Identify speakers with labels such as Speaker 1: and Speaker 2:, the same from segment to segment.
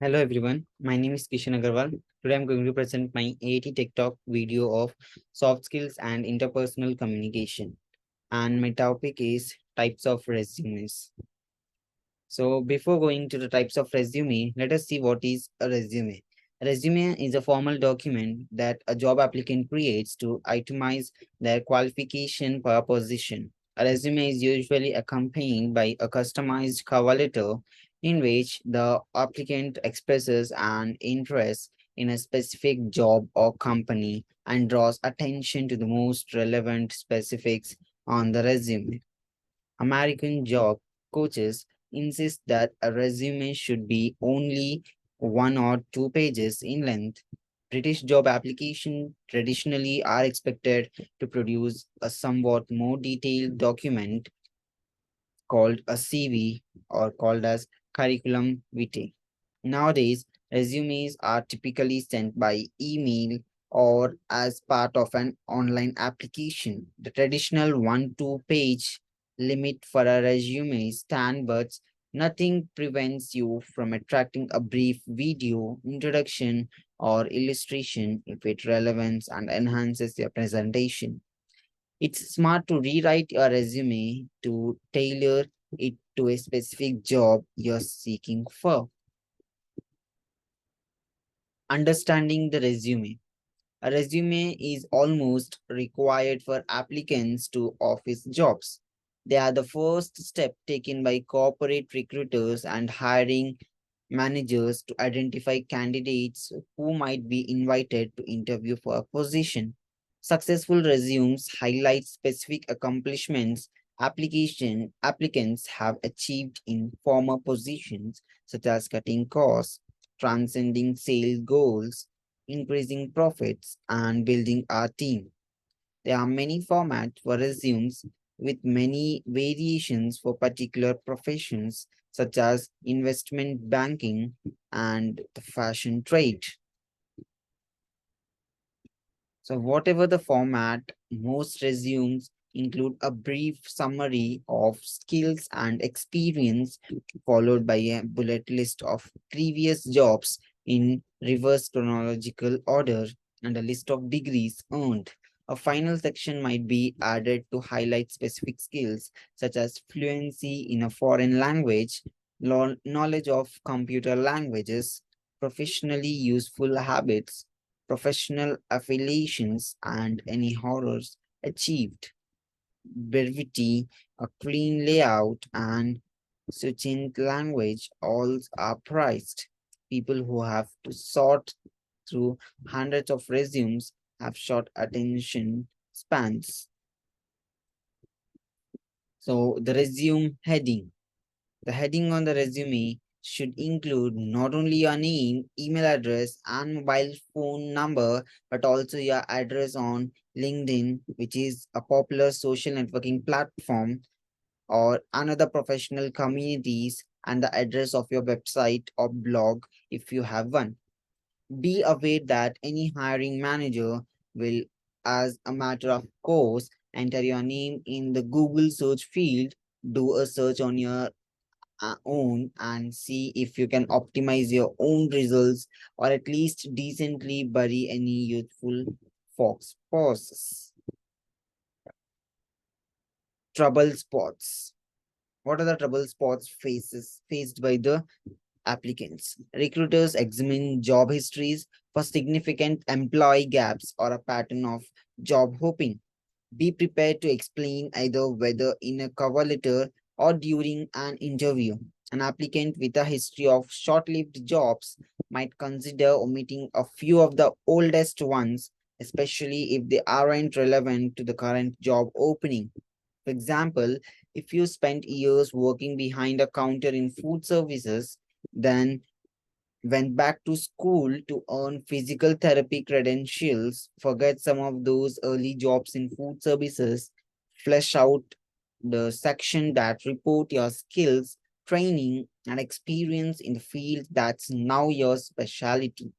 Speaker 1: Hello everyone, my name is Kishan Agarwal. Today I'm going to present my AAT Tech Talk video of soft skills and interpersonal communication. And my topic is types of resumes. So before going to the types of resume, let us see what is a resume. A resume is a formal document that a job applicant creates to itemize their qualification per position. A resume is usually accompanied by a customized cover letter in which the applicant expresses an interest in a specific job or company and draws attention to the most relevant specifics on the resume. American job coaches insist that a resume should be only 1 or 2 pages in length. British job applications traditionally are expected to produce a somewhat more detailed document called a CV or called as curriculum vitae. Nowadays, resumes are typically sent by email or as part of an online application. The traditional 1 2 page limit for a resume stand, but nothing prevents you from attracting a brief video, introduction, or illustration if it relevance and enhances your presentation. It's smart to rewrite your resume to tailor it to a specific job you're seeking for. Understanding the resume. A resume is almost required for applicants to office jobs. They are the first step taken by corporate recruiters and hiring managers to identify candidates who might be invited to interview for a position. Successful resumes highlight specific accomplishments application applicants have achieved in former positions, such as cutting costs, transcending sales goals, increasing profits, and building our team. There are many formats for resumes with many variations for particular professions such as investment banking and the fashion trade. So whatever the format, most resumes include a brief summary of skills and experience followed by a bullet list of previous jobs in reverse chronological order and a list of degrees earned. A final section might be added to highlight specific skills such as fluency in a foreign language, knowledge of computer languages, professionally useful habits, professional affiliations, and any horrors achieved. Brevity, a clean layout, and succinct language all are prized. People who have to sort through hundreds of resumes have short attention spans. So the resume heading. The heading on the resume should include not only your name, email address, and mobile phone number, but also your address on LinkedIn, which is a popular social networking platform, or another professional communities, and the address of your website or blog if you have one. Be aware that any hiring manager will, as a matter of course, enter your name in the Google search field, do a search on your own and see if you can optimize your own results or at least decently bury any youthful fox pauses. Trouble spots. What are the trouble spots faced by the applicants? Recruiters examine job histories for significant employee gaps or a pattern of job hopping. Be prepared to explain either whether in a cover letter or during an interview. An applicant with a history of short-lived jobs might consider omitting a few of the oldest ones, especially if they aren't relevant to the current job opening. For example, if you spent years working behind a counter in food services, then went back to school to earn physical therapy credentials, forget some of those early jobs in food services, flesh out the section that report your skills, training, and experience in the field that's now your specialty.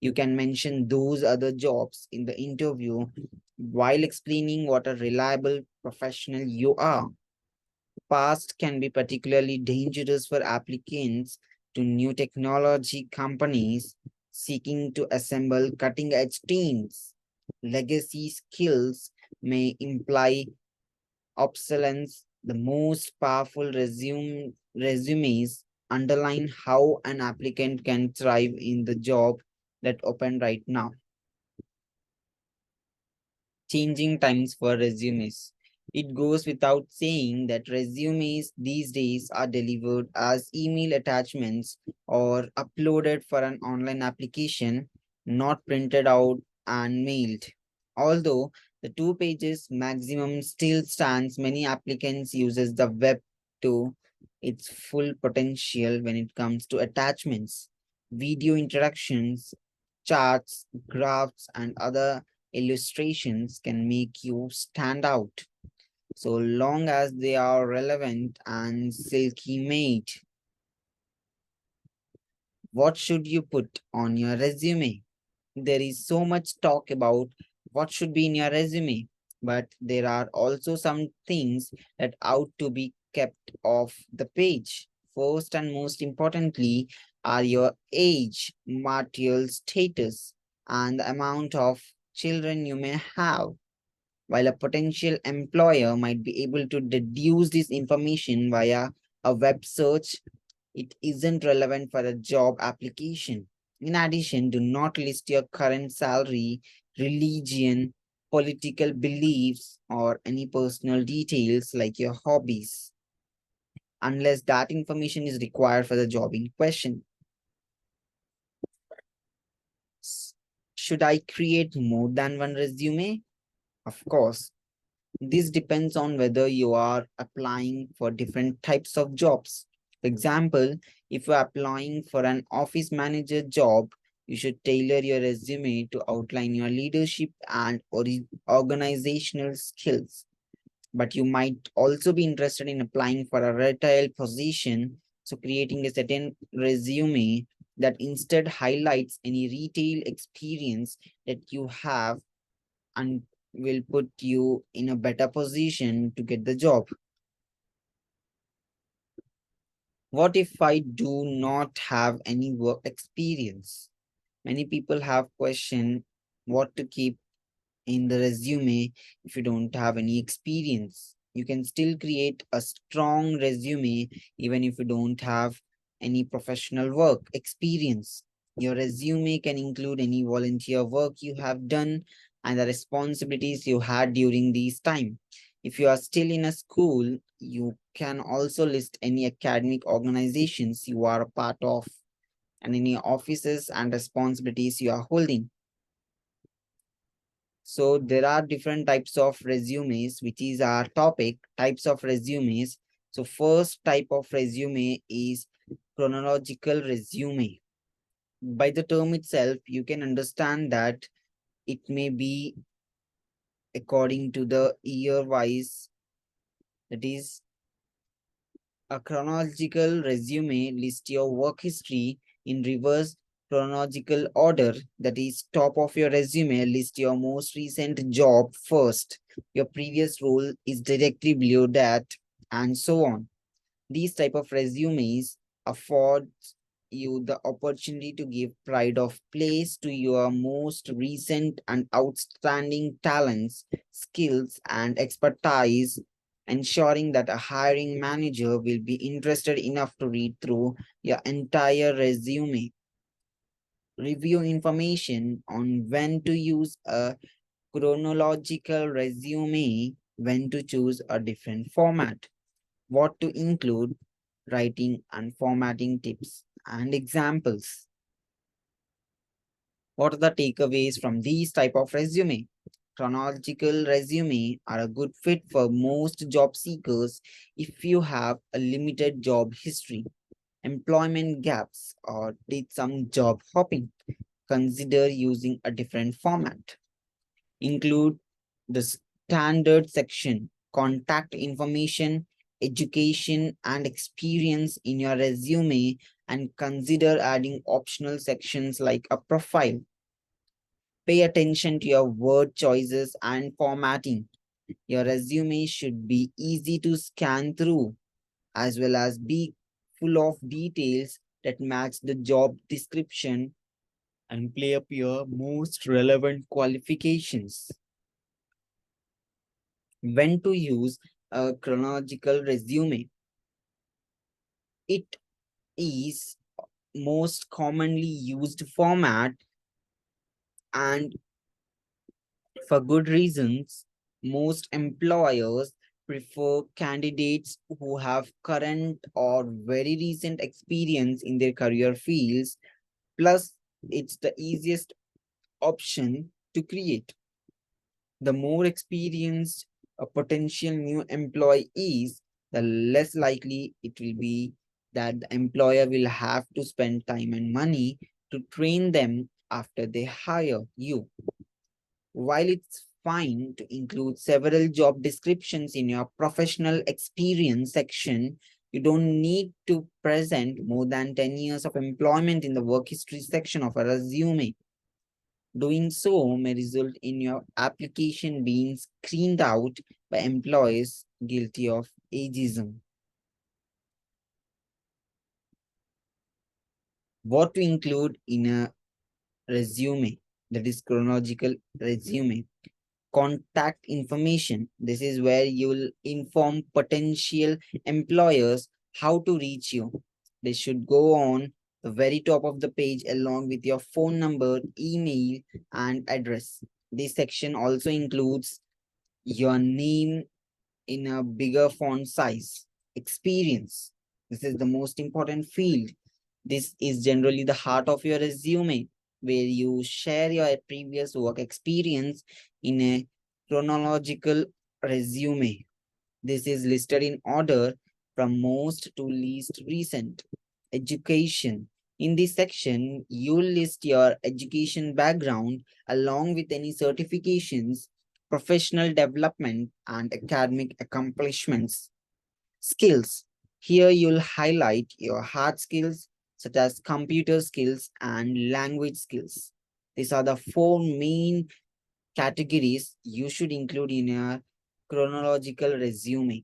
Speaker 1: You can mention those other jobs in the interview while explaining what a reliable professional you are. Past can be particularly dangerous for applicants to new technology companies seeking to assemble cutting-edge teams. Legacy skills may imply obsolescence. The most powerful resumes underline how an applicant can thrive in the job that open right now. Changing times for resumes. It goes without saying that resumes these days are delivered as email attachments or uploaded for an online application, not printed out and mailed. Although the 2 pages maximum still stands, many applicants uses the web to its full potential when it comes to attachments, video introductions, charts, graphs, and other illustrations can make you stand out so long as they are relevant and silky made. What should you put on your resume? There is so much talk about what should be in your resume, but there are also some things that ought to be kept off the page. First and most importantly are your age, marital status, and the amount of children you may have. While a potential employer might be able to deduce this information via a web search, it isn't relevant for a job application. In addition, do not list your current salary, religion, political beliefs, or any personal details like your hobbies, unless that information is required for the job in question. Should I create more than one resume? Of course. This depends on whether you are applying for different types of jobs. For example, if you're applying for an office manager job, you should tailor your resume to outline your leadership and organizational skills. But you might also be interested in applying for a retail position, so creating a certain resume that instead highlights any retail experience that you have and will put you in a better position to get the job. What if I do not have any work experience? Many people have questioned what to keep in the resume if you don't have any experience. You can still create a strong resume even if you don't have any professional work experience. Your resume can include any volunteer work you have done and the responsibilities you had during these time. If you are still in a school, you can also list any academic organizations you are a part of and any offices and responsibilities you are holding. So there are different types of resumes, which is our topic, types of resumes. So first type of resume is chronological resume. By the term itself, you can understand that it may be according to the year wise. That is, a chronological resume lists your work history in reverse chronological order. That is, top of your resume list your most recent job first. Your previous role is directly below that, and so on. These type of resumes afford you the opportunity to give pride of place to your most recent and outstanding talents, skills, and expertise, ensuring that a hiring manager will be interested enough to read through your entire resume. Review information on when to use a chronological resume, when to choose a different format, what to include, writing and formatting tips and examples. What are the takeaways from these type of resume? Chronological resume are a good fit for most job seekers if you have a limited job history, employment gaps, or did some job hopping. Consider using a different format. Include the standard section, contact information, education, and experience in your resume, and consider adding optional sections like a profile. Pay attention to your word choices and formatting. Your resume should be easy to scan through as well as be full of details that match the job description and play up your most relevant qualifications. When to use a chronological resume? It is most commonly used format, and for good reasons. Most employers prefer candidates who have current or very recent experience in their career fields. Plus, it's the easiest option to create. The more experienced a potential new employee is, the less likely it will be that the employer will have to spend time and money to train them after they hire you. While it's fine to include several job descriptions in your professional experience section, you don't need to present more than 10 years of employment in the work history section of a resume. Doing so may result in your application being screened out by employees guilty of ageism. What to include in a resume, that is chronological resume? Contact information. This is where you'll inform potential employers how to reach you. They should go on the very top of the page along with your phone number, email, and address. This section also includes your name in a bigger font size. Experience. This is the most important field. This is generally the heart of your resume, where you share your previous work experience in a chronological resume. This is listed in order from most to least recent. Education. In this section, you list your education background along with any certifications, professional development, and academic accomplishments. Skills. Here you'll highlight your hard skills such as computer skills and language skills. These are the four main categories you should include in your chronological resume.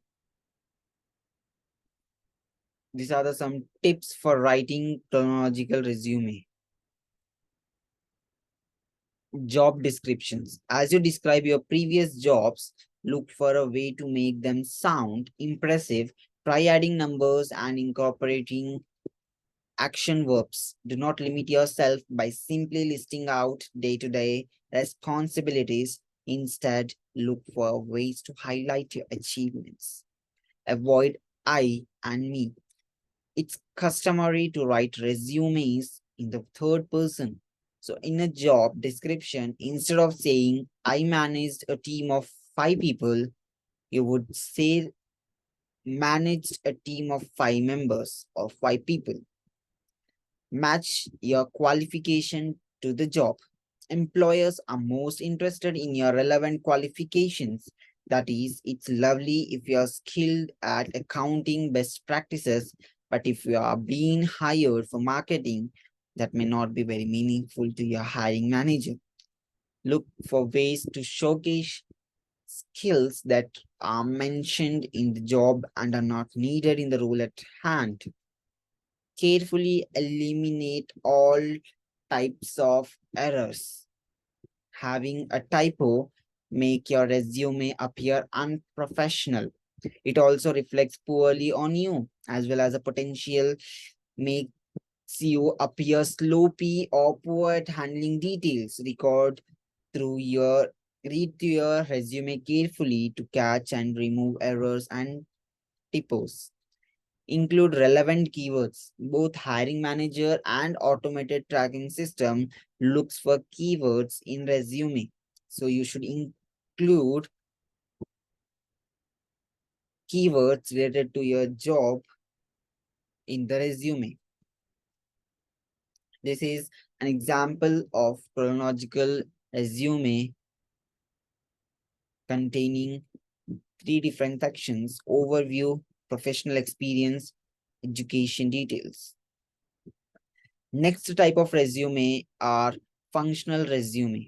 Speaker 1: These are some tips for writing chronological resume. Job descriptions. As you describe your previous jobs, look for a way to make them sound impressive. Try adding numbers and incorporating action verbs. Do not limit yourself by simply listing out day-to-day responsibilities. Instead, look for ways to highlight your achievements. Avoid I and me. It's customary to write resumes in the third person. So in a job description, instead of saying, I managed a team of 5 people, you would say, managed a team of 5 members or 5 people. Match your qualification to the job. Employers are most interested in your relevant qualifications. That is, it's lovely if you're skilled at accounting best practices, but if you are being hired for marketing, that may not be very meaningful to your hiring manager. Look for ways to showcase skills that are mentioned in the job and are not needed in the role at hand. Carefully eliminate all types of errors. Having a typo make your resume appear unprofessional. It also reflects poorly on you, as well as a potential makes you appear sloppy or poor at handling details. Read through your resume carefully to catch and remove errors and typos. Include relevant keywords. Both hiring manager and automated tracking system looks for keywords in resume. So you should include keywords related to your job in the resume. This is an example of chronological resume containing 3 different sections: overview, professional experience, education details. Next type of resume are functional resume.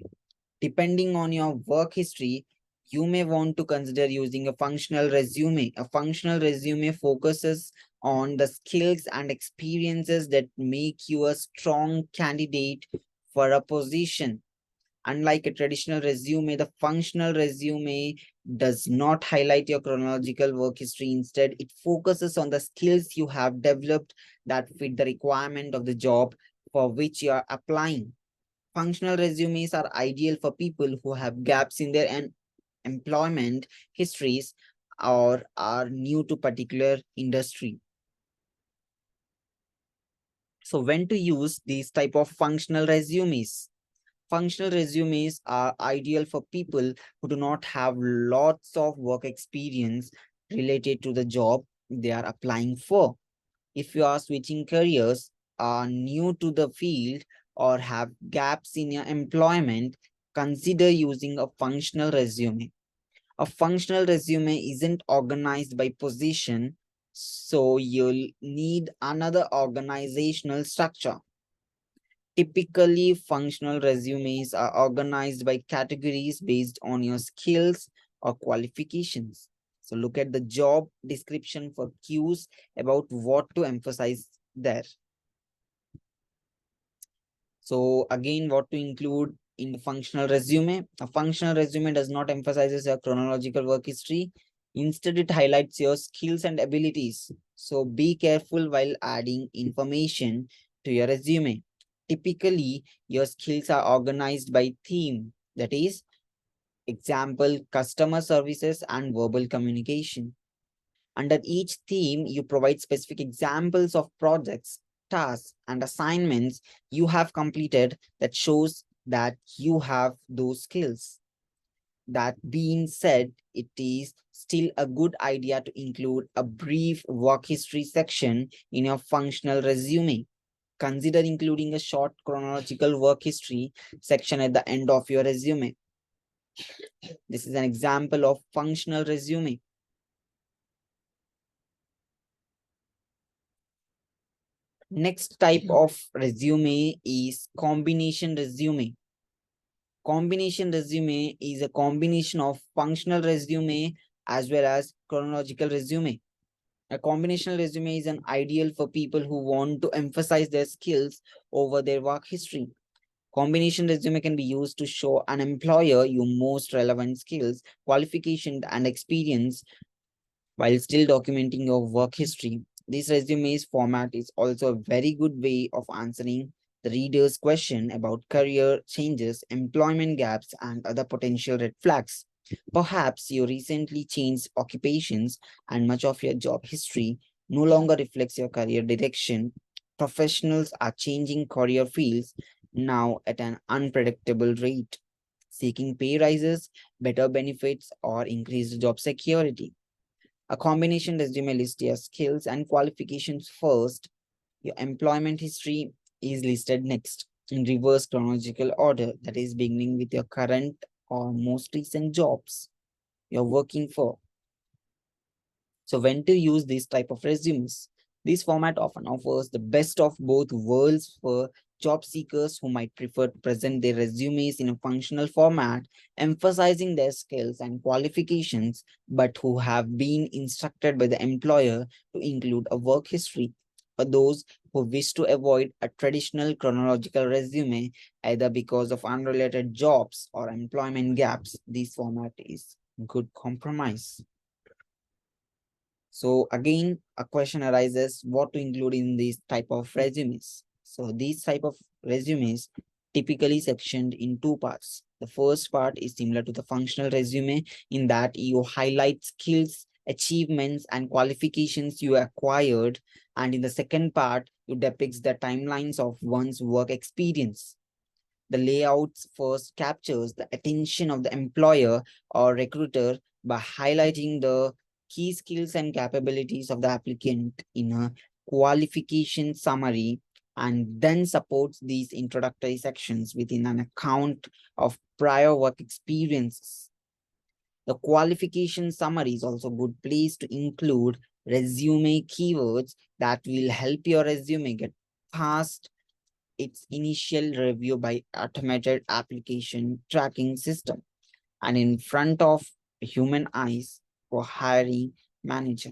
Speaker 1: Depending on your work history, you may want to consider using a functional resume. A functional resume focuses on the skills and experiences that make you a strong candidate for a position. Unlike a traditional resume, the functional resume does not highlight your chronological work history. Instead, it focuses on the skills you have developed that fit the requirement of the job for which you are applying. Functional resumes are ideal for people who have gaps in their employment histories or are new to particular industry. So when to use these type of functional resumes? Functional resumes are ideal for people who do not have lots of work experience related to the job they are applying for. If you are switching careers, are new to the field, or have gaps in your employment, consider using a functional resume. A functional resume isn't organized by position, so you'll need another organizational structure. Typically, functional resumes are organized by categories based on your skills or qualifications. So look at the job description for cues about what to emphasize there. So again, what to include in the functional resume? A functional resume does not emphasize your chronological work history. Instead, it highlights your skills and abilities. So be careful while adding information to your resume. Typically, your skills are organized by theme, that is, example, customer services and verbal communication. Under each theme, you provide specific examples of projects, tasks, and assignments you have completed that shows that you have those skills. That being said, it is still a good idea to include a brief work history section in your functional resume. Consider including a short chronological work history section at the end of your resume. This is an example of functional resume. Next type of resume is combination resume. Combination resume is a combination of functional resume as well as chronological resume. A combination resume is an ideal for people who want to emphasize their skills over their work history. Combination resume can be used to show an employer your most relevant skills, qualifications, and experience while still documenting your work history. This resume's format is also a very good way of answering the reader's question about career changes, employment gaps, and other potential red flags. Perhaps you recently changed occupations and much of your job history no longer reflects your career direction. Professionals are changing career fields now at an unpredictable rate, seeking pay rises, better benefits, or increased job security. A combination resume lists your skills and qualifications first. Your employment history is listed next in reverse chronological order, that is, beginning with your current or most recent jobs you're working for. So when to use this type of resumes? This format often offers the best of both worlds for job seekers who might prefer to present their resumes in a functional format, emphasizing their skills and qualifications, but who have been instructed by the employer to include a work history. For those who wish to avoid a traditional chronological resume, either because of unrelated jobs or employment gaps, this format is good compromise. So again, a question arises what to include in these type of resumes. So these type of resumes typically sectioned in two parts. The first part is similar to the functional resume in that you highlight skills, achievements, and qualifications you acquired. And in the second part, you depict the timelines of one's work experience. The layouts first captures the attention of the employer or recruiter by highlighting the key skills and capabilities of the applicant in a qualification summary, and then supports these introductory sections within an account of prior work experiences. The qualification summary is also a good place to include resume keywords that will help your resume get past its initial review by automated application tracking system and in front of human eyes for hiring manager.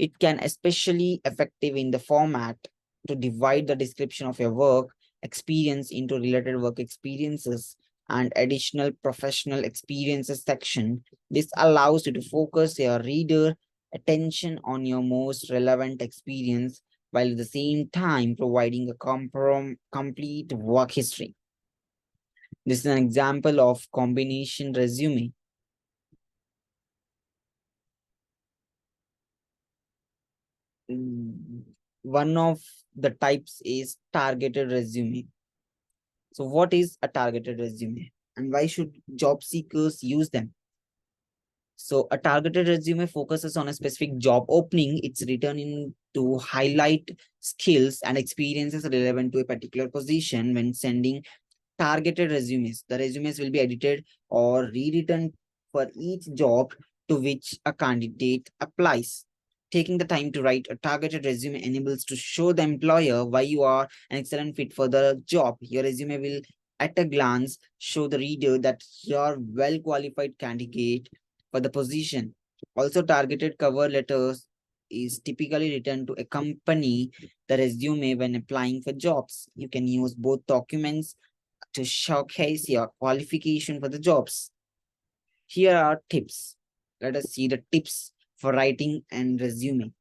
Speaker 1: It can especially effective in the format to divide the description of your work experience into related work experiences and additional professional experiences section. This allows you to focus your reader attention on your most relevant experience while at the same time providing a complete work history. This is an example of combination resume. One of the types is targeted resume. So what is a targeted resume and why should job seekers use them? So a targeted resume focuses on a specific job opening. It's written in to highlight skills and experiences relevant to a particular position. When sending targeted resumes, the resumes will be edited or rewritten for each job to which a candidate applies. Taking the time to write a targeted resume enables to show the employer why you are an excellent fit for the job. Your resume will, at a glance, show the reader that you're well qualified candidate for the position. Also, targeted cover letters is typically written to accompany the resume when applying for jobs. You can use both documents to showcase your qualification for the jobs. Here are tips. Let us see the tips for writing and resume.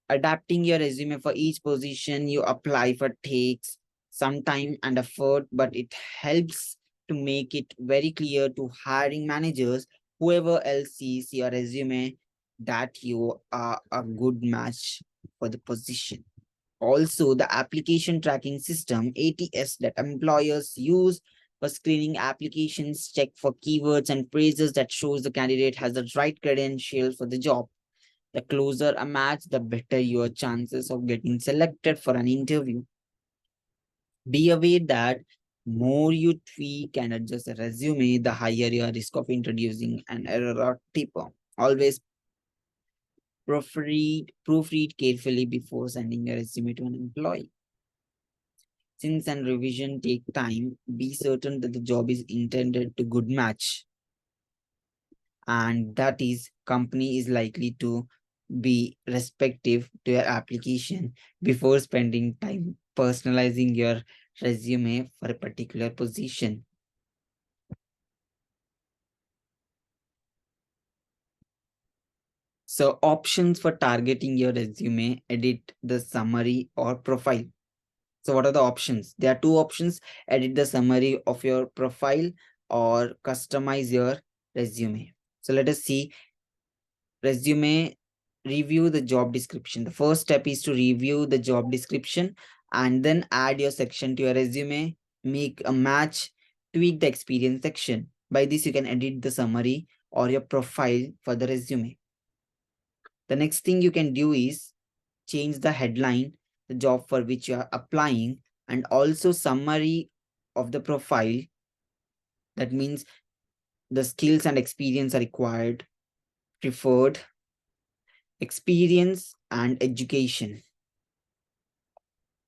Speaker 1: Adapting your resume for each position you apply for takes some time and effort, but it helps to make it very clear to hiring managers, whoever else sees your resume, that you are a good match for the position. Also, the application tracking system, ATS, that employers use for screening applications, check for keywords and phrases that shows the candidate has the right credentials for the job. The closer a match, the better your chances of getting selected for an interview. Be aware that more you tweak and adjust a resume, the higher your risk of introducing an error or typo. Always proofread carefully before sending a resume to an employee. Since and revision take time, be certain that the job is intended to good match, and that is company is likely to be respective to your application before spending time personalizing your resume for a particular position. So options for targeting your resume: edit the summary or profile. So what are the options? There are two options: edit the summary of your profile or customize your resume. So let us see. Resume, review the job description. The first step is to review the job description and then add your section to your resume, make a match, tweak the experience section. By this, you can edit the summary or your profile for the resume. The next thing you can do is change the headline, the job for which you are applying, and also summary of the profile. That means the skills and experience are required, preferred, experience, and education.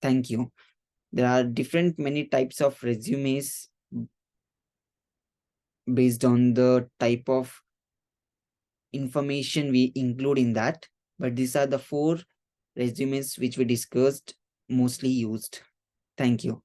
Speaker 1: Thank you. There are different many types of resumes based on the type of information we include in that. But these are the four resumes which we discussed mostly used. Thank you.